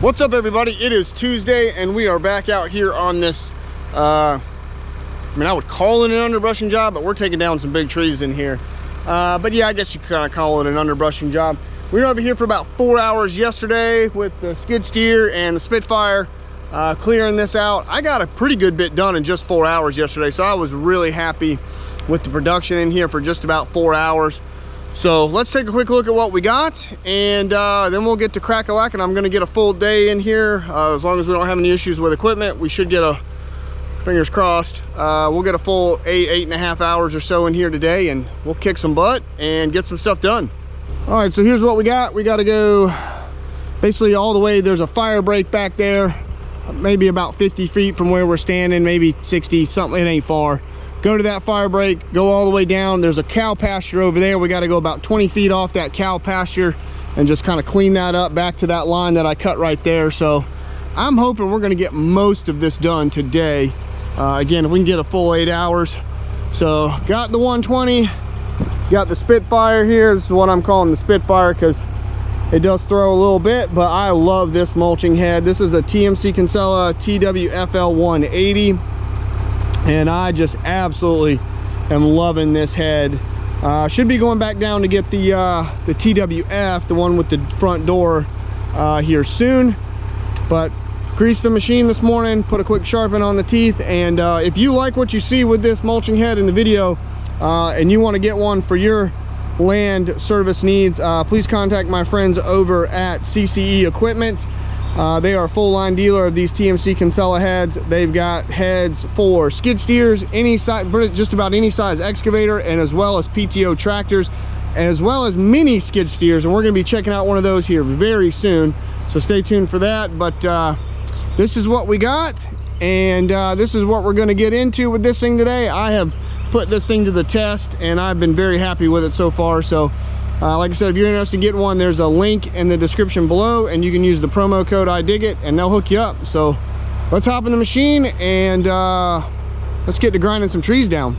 What's up, everybody? It is Tuesday and we are back out here on this I would call it an underbrushing job, but we're taking down some big trees in here. But yeah, I guess you kind of call it an underbrushing job. We were over here for about 4 hours yesterday with the skid steer and the Spitfire, clearing this out. I got a pretty good bit done in just 4 hours yesterday, so I was really happy with the production in here for just about 4 hours. So let's take a quick look at what we got, and then we'll get to crack-a-lack, and I'm going to get a full day in here. As long as we don't have any issues with equipment, we should get a, fingers crossed, we'll get a full 8.5 hours or so in here today, and we'll kick some butt and get some stuff done. All right, so here's what we got. We got to go basically all the way. There's a fire break back there, maybe about 50 feet from where we're standing, maybe 60, something. It ain't far. Go to that fire break, go all the way down. There's a cow pasture over there. We got to go about 20 feet off that cow pasture and just kind of clean that up back to that line that I cut right there. So I'm hoping we're going to get most of this done today. Again, if we can get a full 8 hours. So got the 120, got the Spitfire here. This is what I'm calling the Spitfire because it does throw a little bit, but I love this mulching head. This is a TMC Kinsella TWFL 180. And I just absolutely am loving this head. Should be going back down to get the TWF, the one with the front door, here soon. But greased the machine this morning, put a quick sharpen on the teeth, and if you like what you see with this mulching head in the video, and you want to get one for your land service needs, please contact my friends over at CCE Equipment. They are a full line dealer of these TMC Kinsella heads. They've got heads for skid steers, any size, just about any size excavator, and as well as PTO tractors, as well as mini skid steers. And we're going to be checking out one of those here very soon, so stay tuned for that. But this is what we got, and this is what we're going to get into with this thing today. I have put this thing to the test, and I've been very happy with it so far. So like I said, if you're interested in getting one, there's a link in the description below, and you can use the promo code IDIGIT and they'll hook you up. So let's hop in the machine and let's get to grinding some trees down.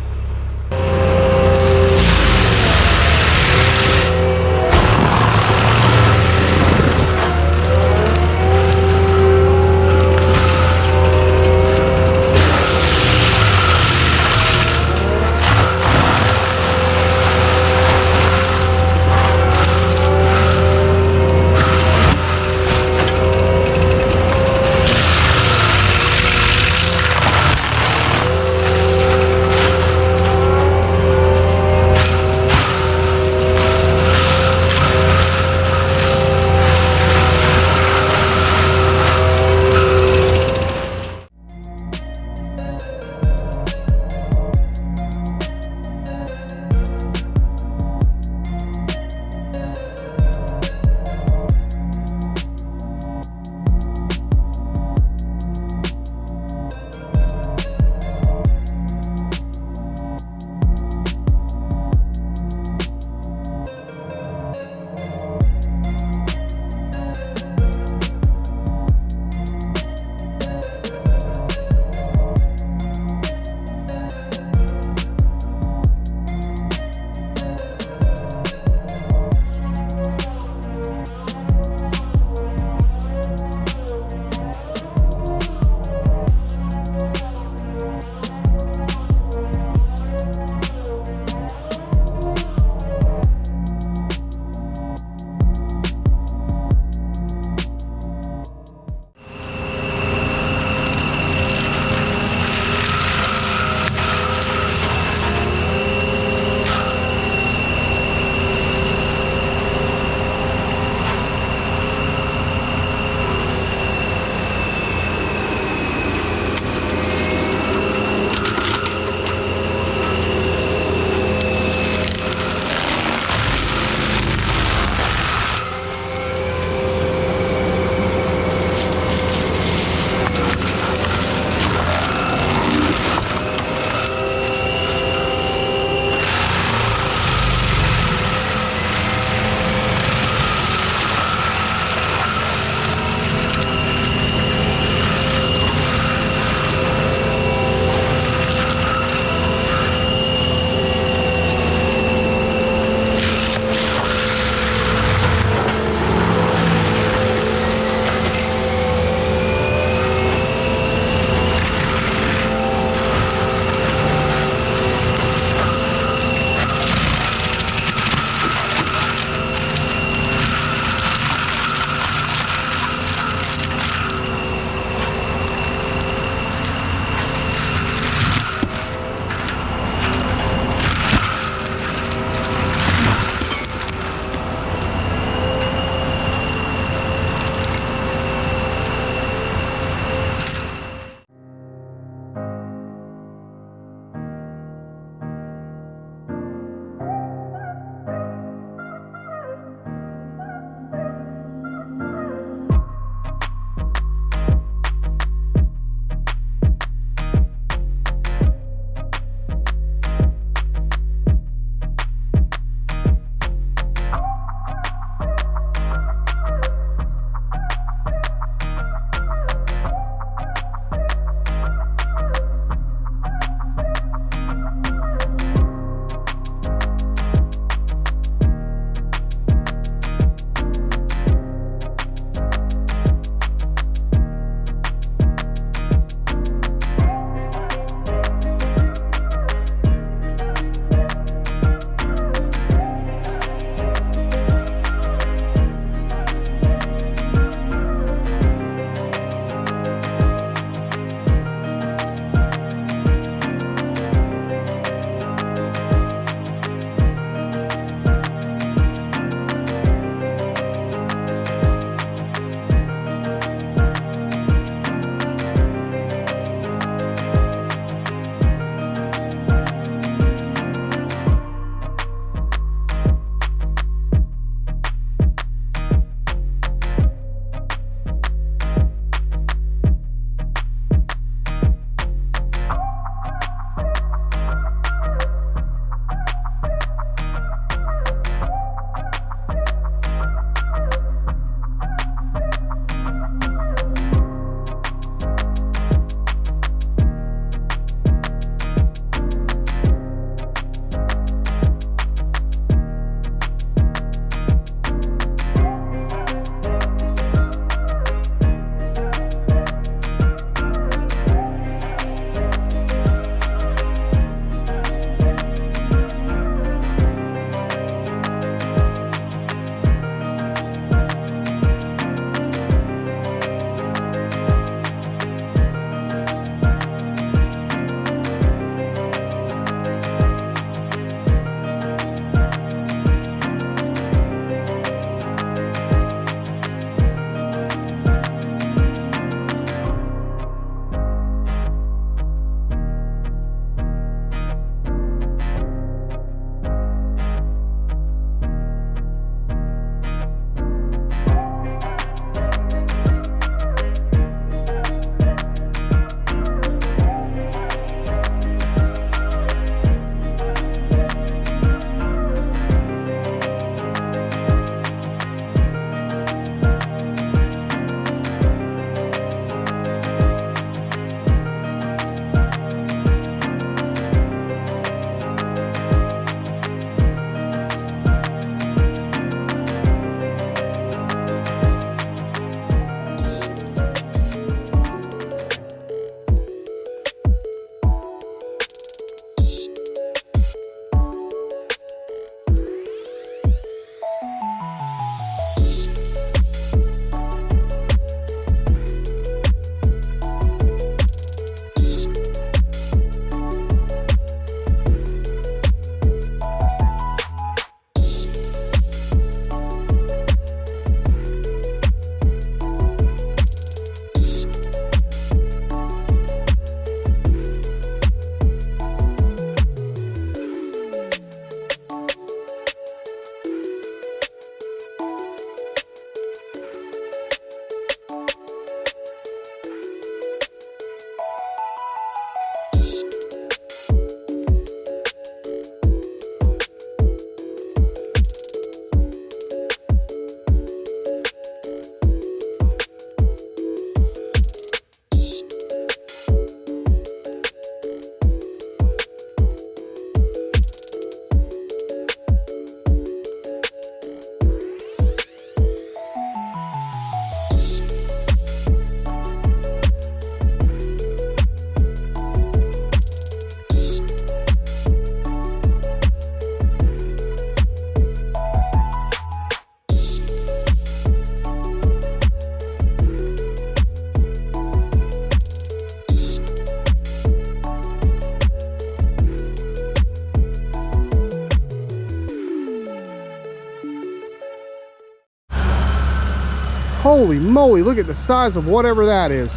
Holy moly, look at the size of whatever that is.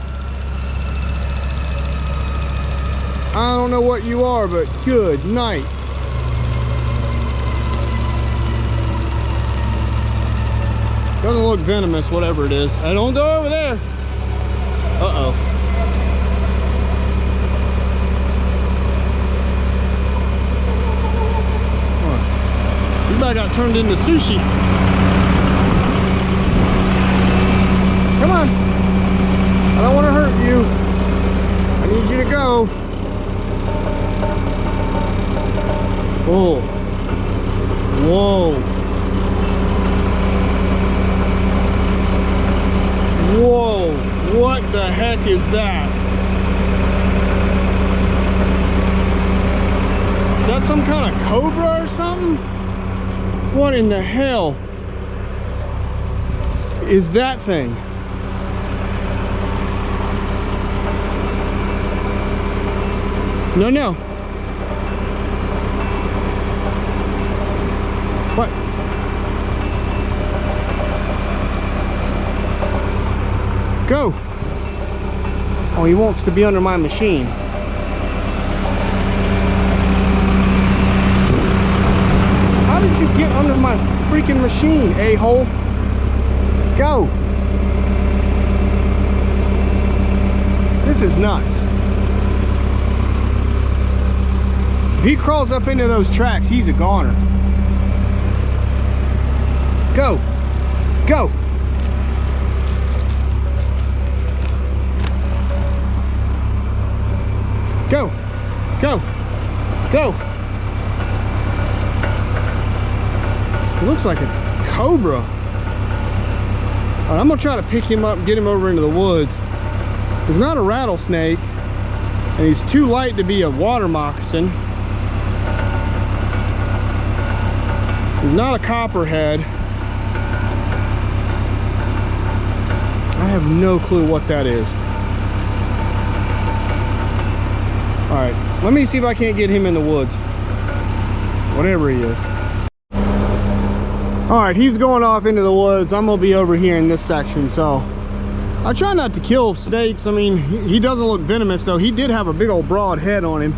I don't know what you are, but good night. Doesn't look venomous, whatever it is. I don't go over there. Uh-oh. He might got turned into sushi. Come on. I don't want to hurt you. I need you to go. Oh. Whoa. Whoa. What the heck is that? Is that some kind of cobra or something? What in the hell is that thing? No, no. What? Go. Oh, he wants to be under my machine. How did you get under my freaking machine, a-hole? Go. This is nuts. If he crawls up into those tracks, he's a goner. Go. Go. Go. Go. Go. It looks like a cobra. All right, I'm gonna try to pick him up and get him over into the woods. He's not a rattlesnake, and he's too light to be a water moccasin. He's not a copperhead. I have no clue what that is. All right, let me see if I can't get him in the woods. Whatever he is. All right, he's going off into the woods. I'm gonna be over here in this section, so I try not to kill snakes. I mean, he doesn't look venomous though. He did have a big old broad head on him.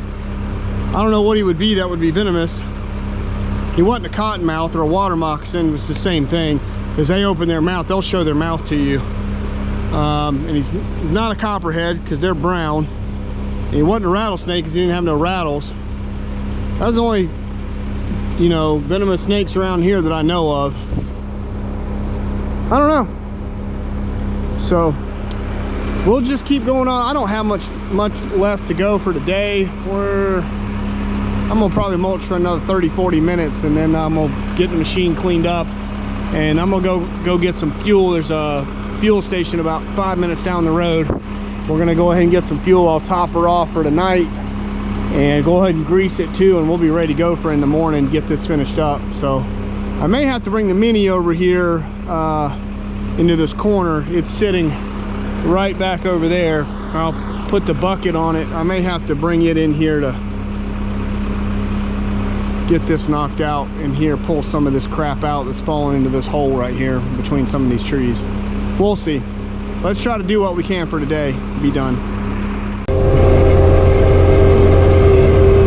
I don't know what he would be that would be venomous. He wasn't a cottonmouth or a water moccasin. It's the same thing, because they open their mouth, they'll show their mouth to you. And he's not a copperhead because they're brown. And he wasn't a rattlesnake because he didn't have no rattles. That was the only, you know, venomous snakes around here that I know of. I don't know. So we'll just keep going on. I don't have much left to go for today. I'm gonna probably mulch for another 30-40 minutes, and then I'm gonna get the machine cleaned up, and I'm gonna go get some fuel. There's a fuel station about 5 minutes down the road. We're gonna go ahead and get some fuel. I'll top her off for tonight and go ahead and grease it too, and we'll be ready to go for in the morning and get this finished up. So I may have to bring the Mini over here into this corner. It's sitting right back over there. I'll put the bucket on it. I may have to bring it in here to get this knocked out in here, pull some of this crap out that's falling into this hole right here between some of these trees. We'll see. Let's try to do what we can for today. Be done.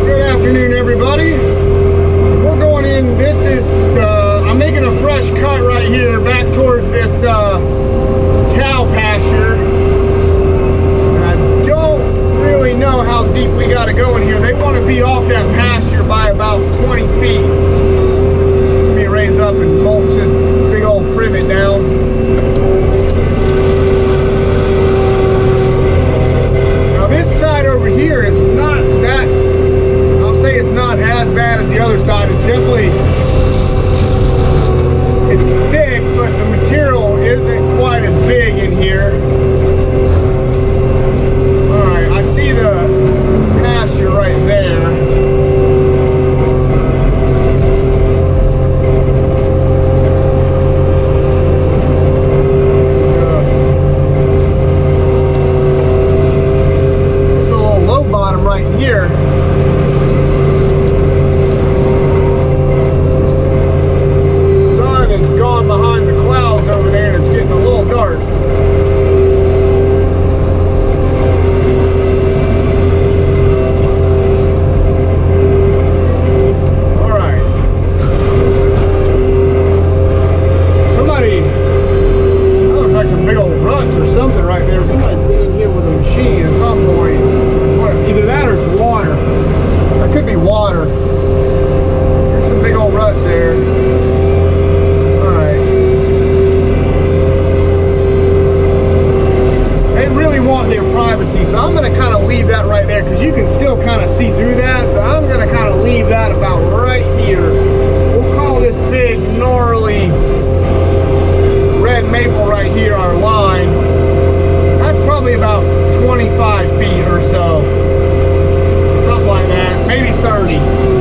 Good afternoon, everybody. We're going in. This is I'm making a fresh cut right here back towards this cow pasture. And I don't really know how deep we got to go in here. They want to be off that pasture by about 20 feet. Let me raise up and mulch this big old privet down. This side over here is not that, I'll say it's not as bad as the other side. It's definitely, it's thick, but privacy. So I'm gonna kind of leave that right there because you can still kind of see through that. So I'm gonna kind of leave that about right here. We'll call this big, gnarly red maple right here our line. That's probably about 25 feet or so. Something like that, maybe 30.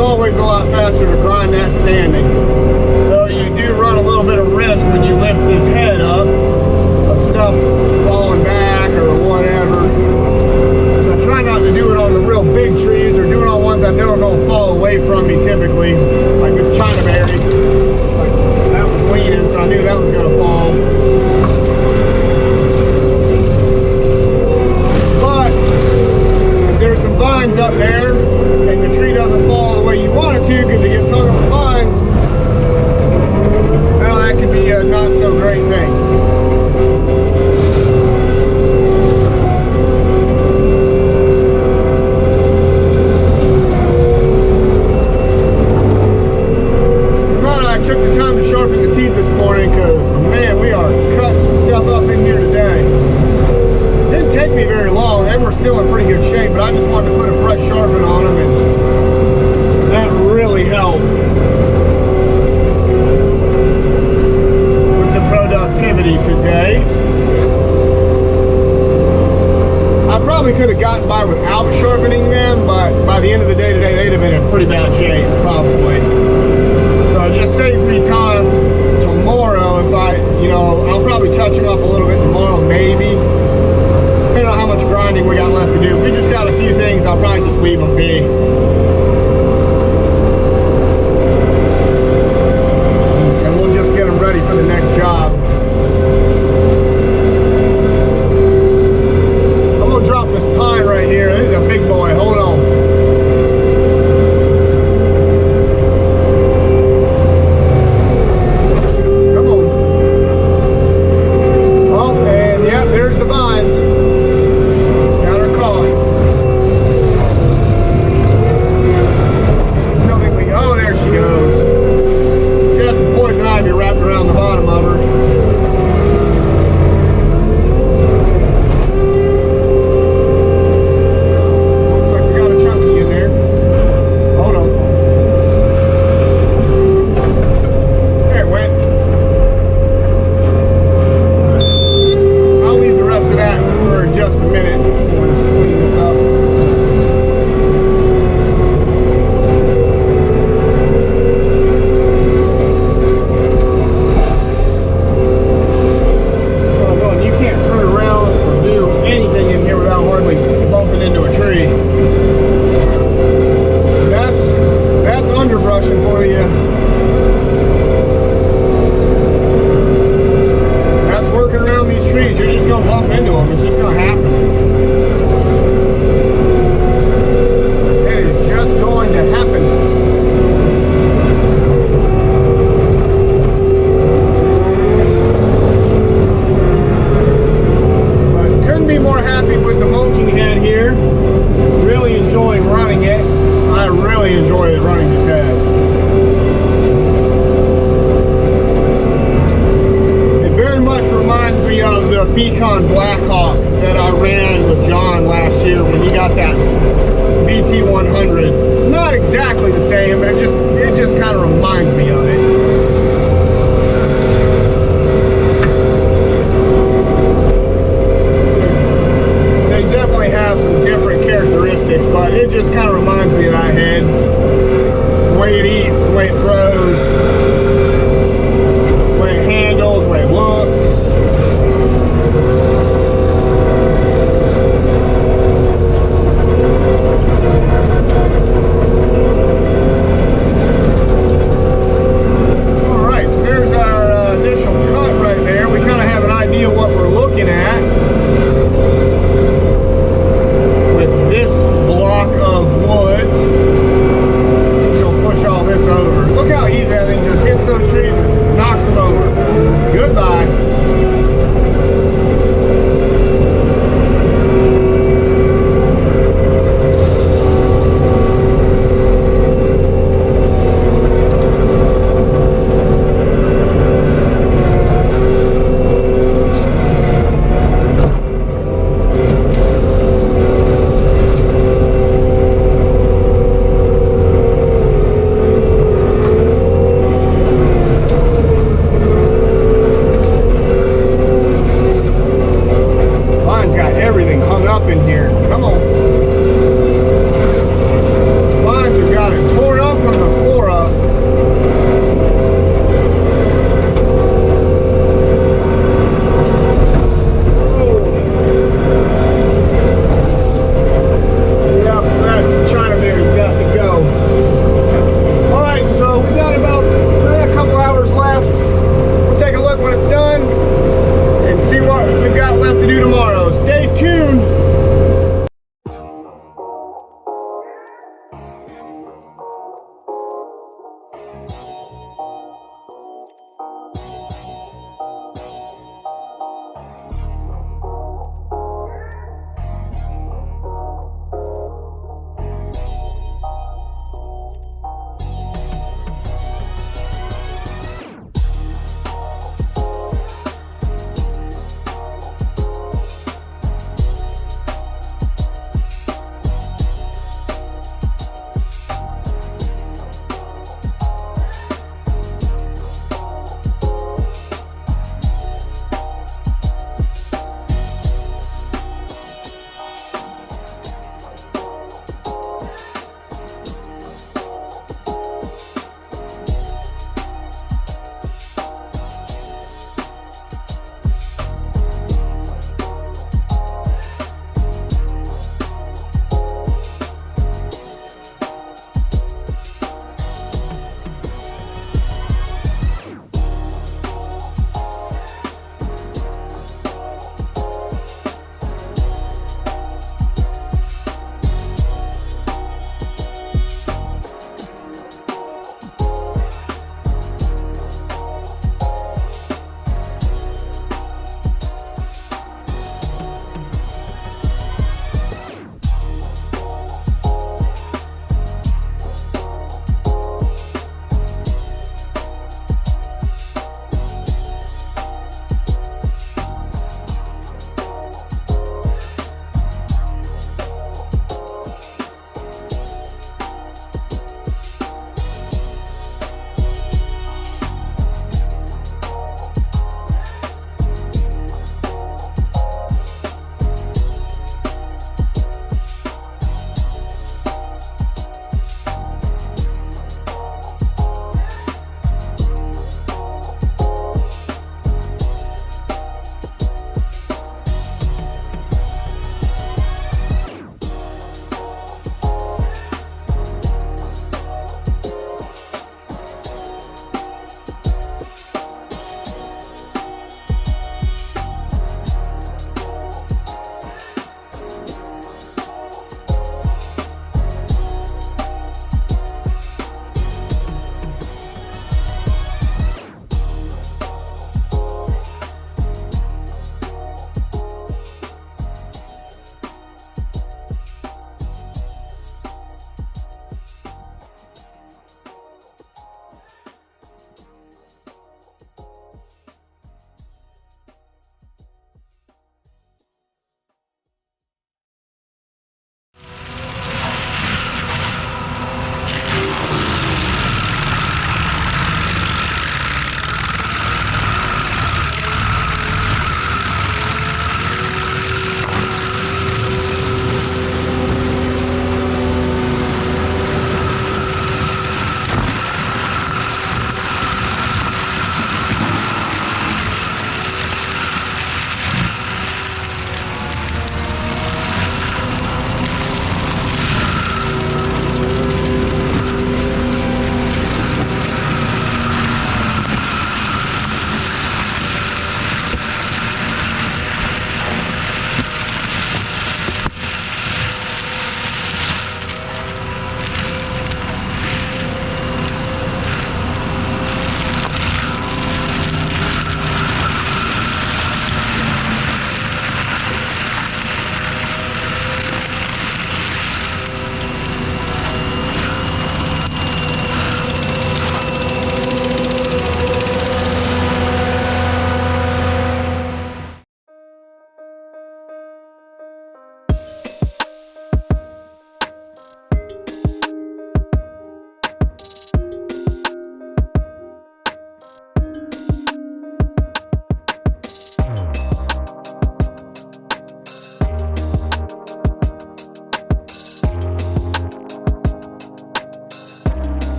always a lot faster to grind that standing. could have gotten by without sharpening them, but by the end of the day today, they'd have been in pretty bad shape, probably. So it just saves me time tomorrow if I'll probably touch them up a little bit tomorrow, maybe. Depending on how much grinding we got left to do. If we just got a few things, I'll probably just leave them be. And we'll just get them ready for the next job. I'm gonna drop this pine right here. This is a big boy. Hold on.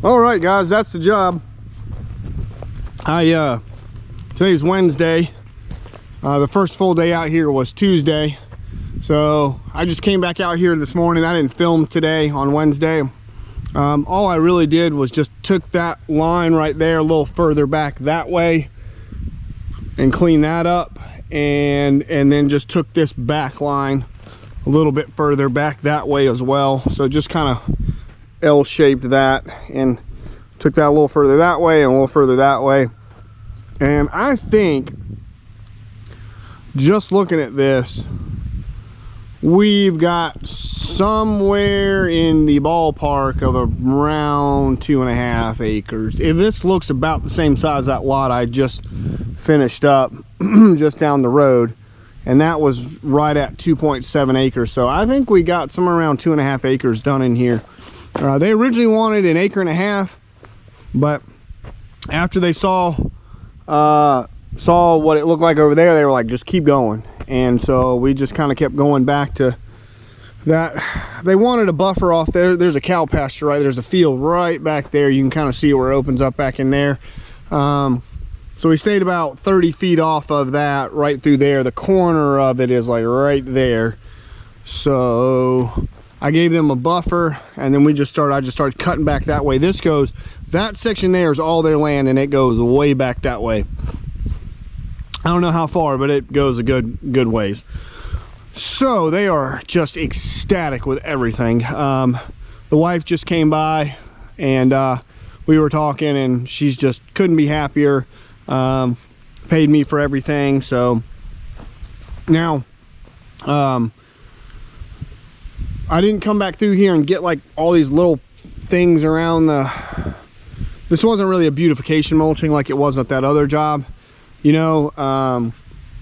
All right, guys, that's the job. Today's Wednesday. The first full day out here was Tuesday. So I just came back out here this morning. I didn't film today on Wednesday. All I really did was just took that line right there a little further back that way and cleaned that up, and then just took this back line a little bit further back that way as well. So just kind of L-shaped that and took that a little further that way and a little further that way. And I think, just looking at this, we've got somewhere in the ballpark of around 2.5 acres. If this looks about the same size that lot I just finished up just down the road, and that was right at 2.7 acres. So I think we got somewhere around 2.5 acres done in here. They originally wanted 1.5 acres, but after they saw what it looked like over there, they were like, just keep going. And so we just kind of kept going back to that. They wanted a buffer off there. There's a cow pasture right there's a field right back there. You can kind of see where it opens up back in there. So we stayed about 30 feet off of that, right through there. The corner of it is like right there. So I gave them a buffer, and then I just started cutting back that way. That section there is all their land, and it goes way back that way. I don't know how far, but it goes a good ways. So they are just ecstatic with everything. The wife just came by, and we were talking, and she's just couldn't be happier. Paid me for everything. So now I didn't come back through here and get like all these little things around this wasn't really a beautification mulching like it was at that other job. You know,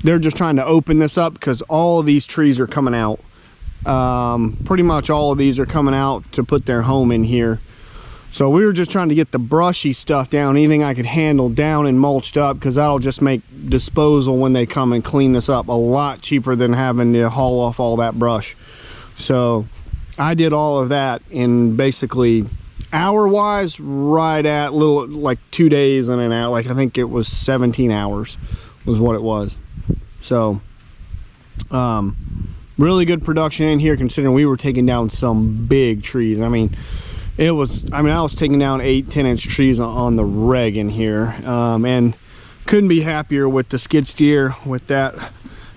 they're just trying to open this up because all of these trees are coming out. Pretty much all of these are coming out to put their home in here. So we were just trying to get the brushy stuff down, anything I could handle down and mulched up, because that'll just make disposal when they come and clean this up a lot cheaper than having to haul off all that brush. So I did all of that in basically hour-wise, right at little like 2 days and an hour. Like I think it was 17 hours was what it was. So really good production in here, considering we were taking down some big trees. I mean, I was taking down 8-10 inch trees on the reg in here, and couldn't be happier with the skid steer with that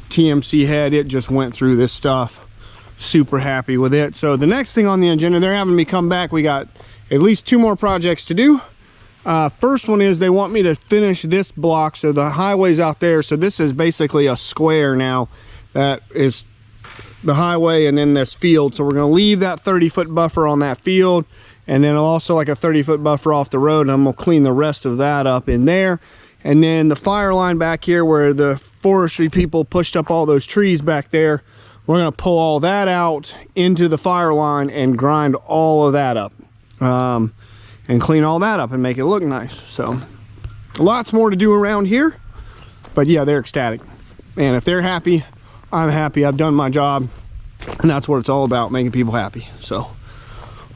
TMC head. It just went through this stuff. Super happy with it. So the next thing on the agenda, they're having me come back. We got at least 2 more projects to do. First one is they want me to finish this block. So the highway's out there. So this is basically a square now. That is the highway and then this field. So we're going to leave that 30-foot buffer on that field, and then also like a 30-foot buffer off the road, and I'm going to clean the rest of that up in there. And then the fire line back here where the forestry people pushed up all those trees back there, we're going to pull all that out into the fire line and grind all of that up, and clean all that up and make it look nice. So lots more to do around here, but yeah, they're ecstatic. And if they're happy, I'm happy. I've done my job, and that's what it's all about, making people happy. So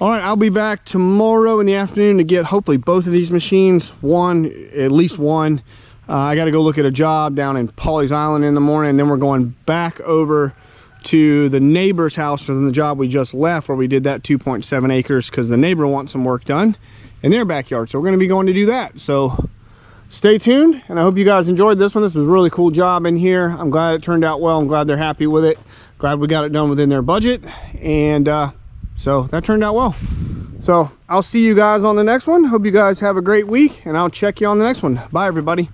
all right, I'll be back tomorrow in the afternoon to get hopefully both of these machines, at least one. I got to go look at a job down in Pawleys Island in the morning, and then we're going back over to the neighbor's house from the job we just left, where we did that 2.7 acres, because the neighbor wants some work done in their backyard. So we're going to be going to do that. So stay tuned, and I hope you guys enjoyed this one. This was a really cool job in here. I'm glad it turned out well. I'm glad they're happy with it. Glad we got it done within their budget, and so that turned out well. So I'll see you guys on the next one. Hope you guys have a great week, and I'll check you on the next one. Bye, everybody.